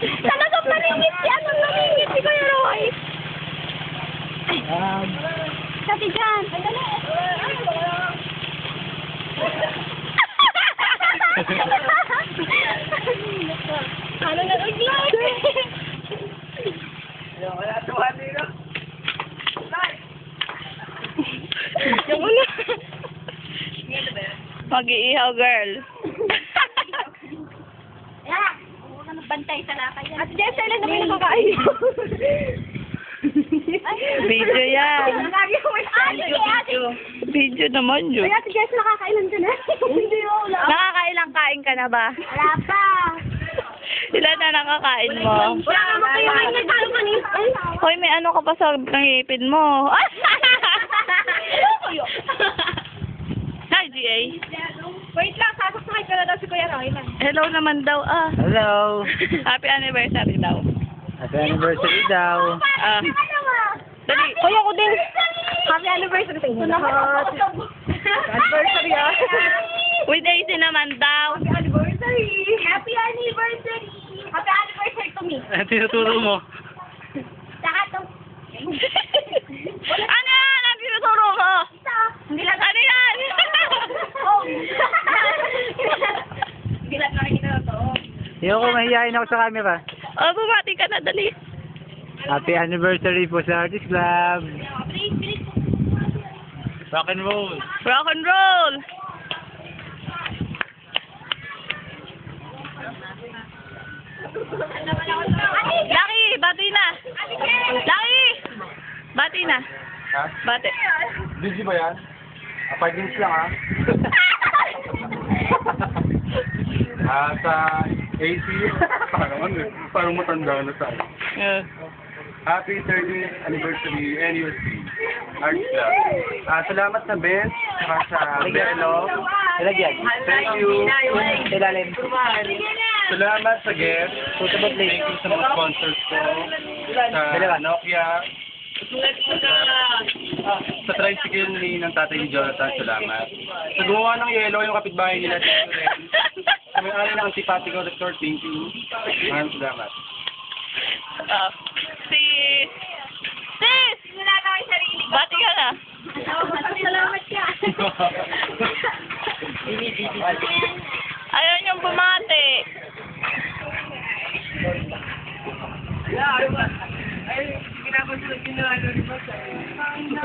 Talagang maningit si ano, maningit si Kuya Roy. Kasi dyan. Ano na nag-vlog? Wala tuwa dito. Yung una. Mag-iihaw, girl. Yeah. Huwag ka nagbantay sa lakay yan. At Jess, kailan na kayo nakakain? Video yan. Lagi ko may video. Video naman yun. Kaya si Jess, nakakailan ka na? Hindi mo. Nakakailang kain ka na ba? Wala pa. Ilan na nakakain mo? Wala naman kayo kayo nagtalo kanina. Hoy, may ano ka pa sa ngipin mo. Hi, GA. Wait lang, sasakay ka na daw si Kuya Roy lang. Hello naman daw. Hello. Happy anniversary daw. Happy anniversary daw. Dali. Kuya ko din. Happy anniversary sa inyo. Anniversary ah. With Daisy naman daw. Happy anniversary. Happy anniversary. Happy anniversary to me. Tinuturo mo. Saka to. Ano yan? Ang tinuturo mo? Hindi lang. Ano yan? Oh. Hindi lang nakikita na to. Yung ko mahihayin ako sa camera. Oh, bumati ka na, dali. Happy anniversary po sa Artist Club. Rock and roll. Rock and roll. Lucky, bati na. Lucky. Bati na. Ha? Bati. Busy ba yan? 5 minutes lang ha? Sa AC. Parang matanda na sa Happy 30th anniversary NUSC Arts Club. Salamat sa Ben, saka sa Belo. Ilagyan. Thank you. Ilalim. Salamat sa guest. Thank you sa mga sponsors ko. Sa Nokia. Sa tricycle ni ng tatay ni Jonathan, salamat. Sa gumawa ng yelo, yung kapitbahay nila dito rin. Sa may-ari ng Antipatico Resort, thank you. Maraming salamat. Sis! Wala na kayo sarili. Bati ka na. Salamat ka. Ayaw niyong bumati.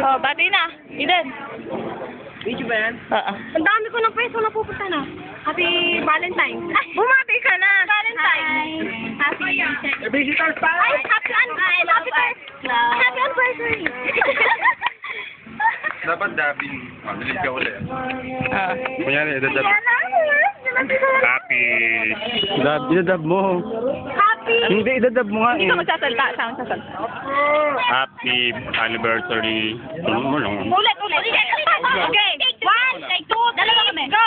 Oh, bati na. Eden. Video ba yan? Oo. Ang dami ko ng pwesto na pupunta na. Happy Valentine's. Ay, Bumati ka na. Valentine's. Happy Visitors pa! Ay, happy anniversary. Happy anniversary. Dapat dabi. Mabilis ka ulit. Kunyari, idadab. Happy. Idadab mo. Happy. Hindi, idadab mo nga Hindi ka magsasalta. Saan magsasalta? Happy anniversary. Ulit. Okay. One, two, dalawa kami. Go.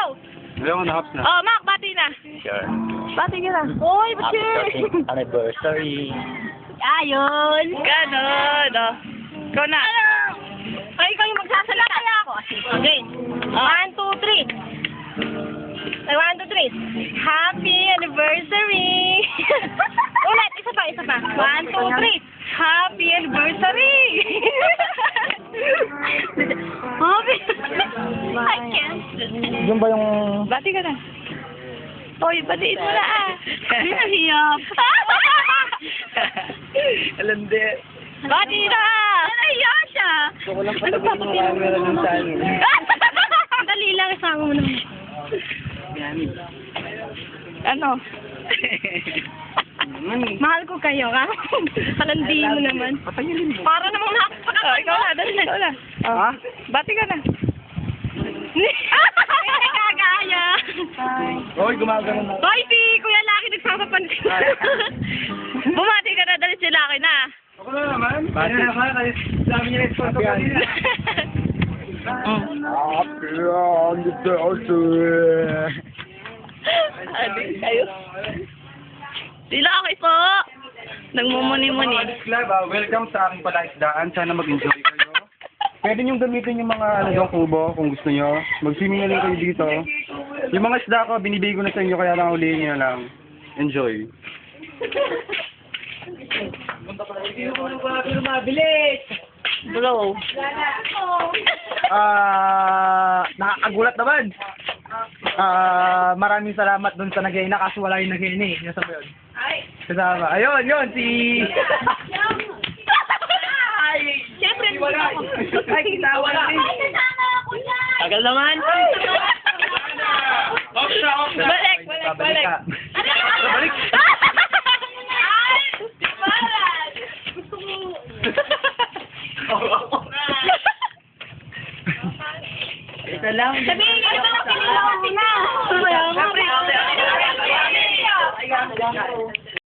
Ilang na hops na. Oh, Mac, bati na. Sure. Bati ka na. Uy, Anniversary. Ayun. Ganon. Oh. Ikaw na. Ay, ikaw yung magsasalita. Kaya ako. Okay. 1, 2, 3. Ay, 1, 2, 3. Happy anniversary. Ulit, isa pa. 1, 2, 3. Happy anniversary. Happy. I can't. Yung ba yung... Bati ka na. Uy, batiin mo na ah. Hiyap. Alandi. Bati na. Nahiya siya. Gusto ko lang patabihin mo camera ng saan. Dali lang, isama mo naman. Ano? Mahal ko kayo, ha? Palandi mo naman. Patayalin mo. Para namang nakakapagod. Oh, ikaw na, dali na, ikaw na. Oh. Ha? Bati ka na. Nakakaya. Hoy, gumagano na. Hoy, si Kuya Laki nagsasapansin. Bumati ka na, dali sila akin na. Ako na naman. Bati na naman. Kasi sabi niya response ko kanina. Happy anniversary. Adik kayo. Sila okay po. Nagmumuni-muni. Club, welcome sa aking palaisdaan. Sana mag-enjoy kayo. Pwede niyong gamitin yung mga yung kubo kung gusto niyo. Mag-swimming na lang kayo dito. Yung mga isda ko, binibigay ko na sa inyo kaya lang ulihin niyo lang. Enjoy. Blow. Nakakagulat naman. Maraming salamat dun sa nag-iina kaso wala yung nag-iina eh. Nasa ba yun? Kasama. Ayun, yun, si... Siyempre, Ay, kitawa na rin. tagal naman. Off siya, off siya. Balik. Balik. Balik. Ito lang. Sabihin niyo